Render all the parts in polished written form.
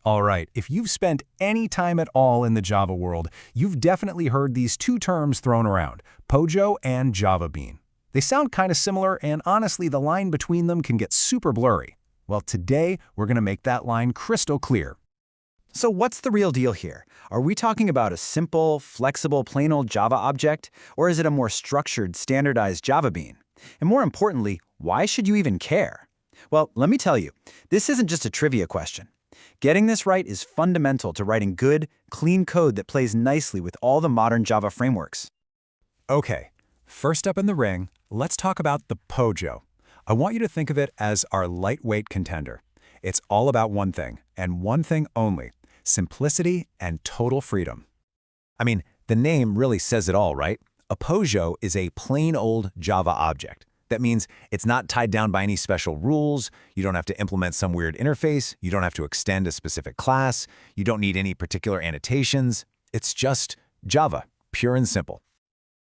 All right, if you've spent any time at all in the Java world, you've definitely heard these two terms thrown around, POJO and JavaBean. They sound kind of similar, and honestly, the line between them can get super blurry. Well, today, we're going to make that line crystal clear. So what's the real deal here? Are we talking about a simple, flexible, plain old Java object, or is it a more structured, standardized JavaBean? And more importantly, why should you even care? Well, let me tell you, this isn't just a trivia question. Getting this right is fundamental to writing good, clean code that plays nicely with all the modern Java frameworks. Okay, first up in the ring, let's talk about the POJO. I want you to think of it as our lightweight contender. It's all about one thing, and one thing only: simplicity and total freedom. I mean, the name really says it all, right? A POJO is a plain old Java object. That means it's not tied down by any special rules, you don't have to implement some weird interface, you don't have to extend a specific class, you don't need any particular annotations. It's just Java, pure and simple.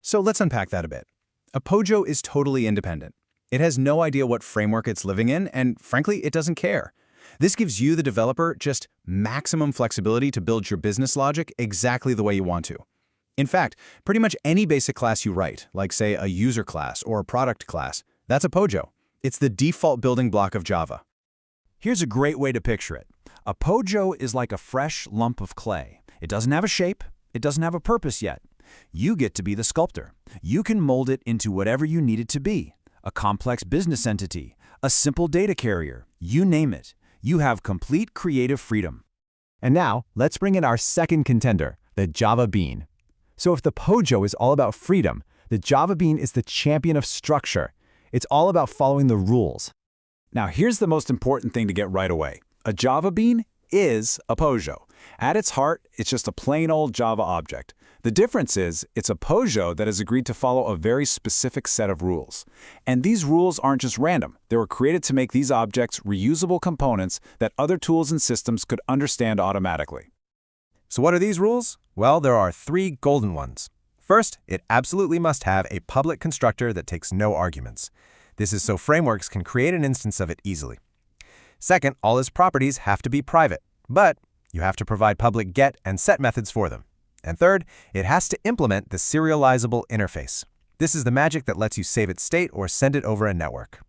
So let's unpack that a bit. A POJO is totally independent. It has no idea what framework it's living in, and frankly, it doesn't care. This gives you, the developer, just maximum flexibility to build your business logic exactly the way you want to. In fact, pretty much any basic class you write, like say a user class or a product class, that's a POJO. It's the default building block of Java. Here's a great way to picture it. A POJO is like a fresh lump of clay. It doesn't have a shape, it doesn't have a purpose yet. You get to be the sculptor. You can mold it into whatever you need it to be. A complex business entity, a simple data carrier, you name it. You have complete creative freedom. And now, let's bring in our second contender, the JavaBean. So if the POJO is all about freedom, the JavaBean is the champion of structure. It's all about following the rules. Now here's the most important thing to get right away. A JavaBean is a POJO. At its heart, it's just a plain old Java object. The difference is, it's a POJO that has agreed to follow a very specific set of rules. And these rules aren't just random. They were created to make these objects reusable components that other tools and systems could understand automatically. So what are these rules? Well, there are 3 golden ones. First, it absolutely must have a public constructor that takes no arguments. This is so frameworks can create an instance of it easily. Second, all its properties have to be private, but you have to provide public get and set methods for them. And third, it has to implement the serializable interface. This is the magic that lets you save its state or send it over a network.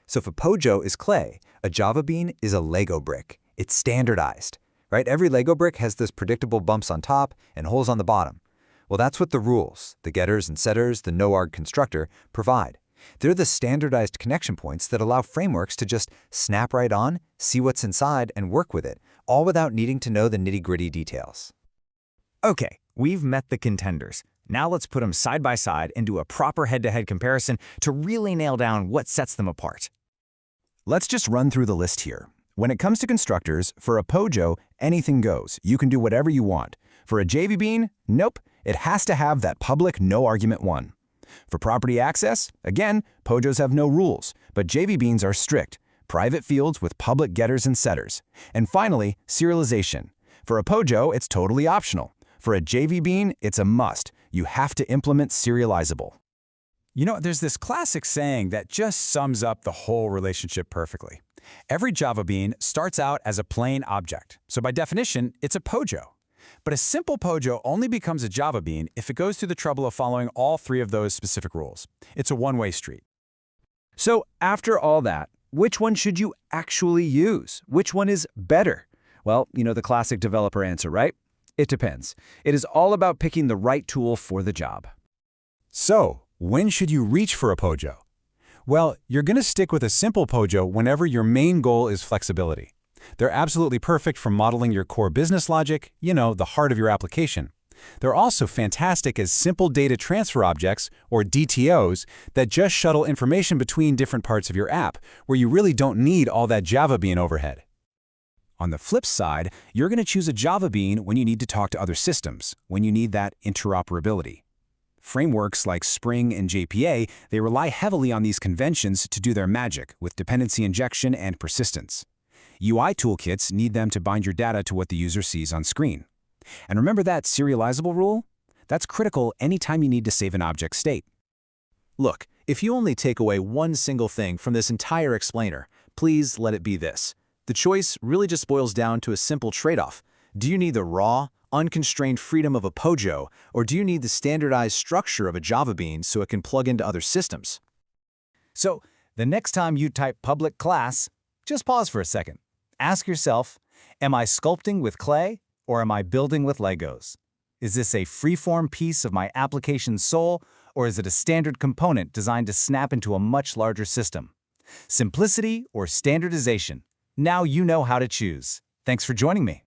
So if a POJO is clay, a JavaBean is a Lego brick. It's standardized. Right? Every Lego brick has this predictable bumps on top and holes on the bottom. Well, that's what the rules, the getters and setters, the no-arg constructor, provide. They're the standardized connection points that allow frameworks to just snap right on, see what's inside, and work with it, all without needing to know the nitty-gritty details. Okay, we've met the contenders. Now let's put them side by side and do a proper head-to-head comparison to really nail down what sets them apart. Let's just run through the list here. When it comes to constructors, for a POJO, anything goes. You can do whatever you want. For a JavaBean, nope, it has to have that public no-argument one. For property access, again, POJOs have no rules, but JavaBeans are strict, private fields with public getters and setters. And finally, serialization. For a POJO, it's totally optional. For a JavaBean, it's a must. You have to implement serializable. You know, there's this classic saying that just sums up the whole relationship perfectly. Every JavaBean starts out as a plain object, so by definition, it's a POJO. But a simple POJO only becomes a JavaBean if it goes through the trouble of following all 3 of those specific rules. It's a one-way street. So after all that, which one should you actually use? Which one is better? Well, you know the classic developer answer, right? It depends. It is all about picking the right tool for the job. So, when should you reach for a POJO? Well, you're going to stick with a simple POJO whenever your main goal is flexibility. They're absolutely perfect for modeling your core business logic, you know, the heart of your application. They're also fantastic as simple data transfer objects, or DTOs, that just shuttle information between different parts of your app, where you really don't need all that JavaBean overhead. On the flip side, you're going to choose a JavaBean when you need to talk to other systems, when you need that interoperability. Frameworks like Spring and JPA, they rely heavily on these conventions to do their magic with dependency injection and persistence. UI toolkits need them to bind your data to what the user sees on screen. And remember that serializable rule? That's critical anytime you need to save an object state. Look, if you only take away one single thing from this entire explainer, please let it be this. The choice really just boils down to a simple trade-off. Do you need the raw, unconstrained freedom of a POJO, or do you need the standardized structure of a JavaBean so it can plug into other systems? So, the next time you type public class, just pause for a second. Ask yourself, am I sculpting with clay or am I building with Legos? Is this a free-form piece of my application's soul, or is it a standard component designed to snap into a much larger system? Simplicity or standardization? Now you know how to choose. Thanks for joining me.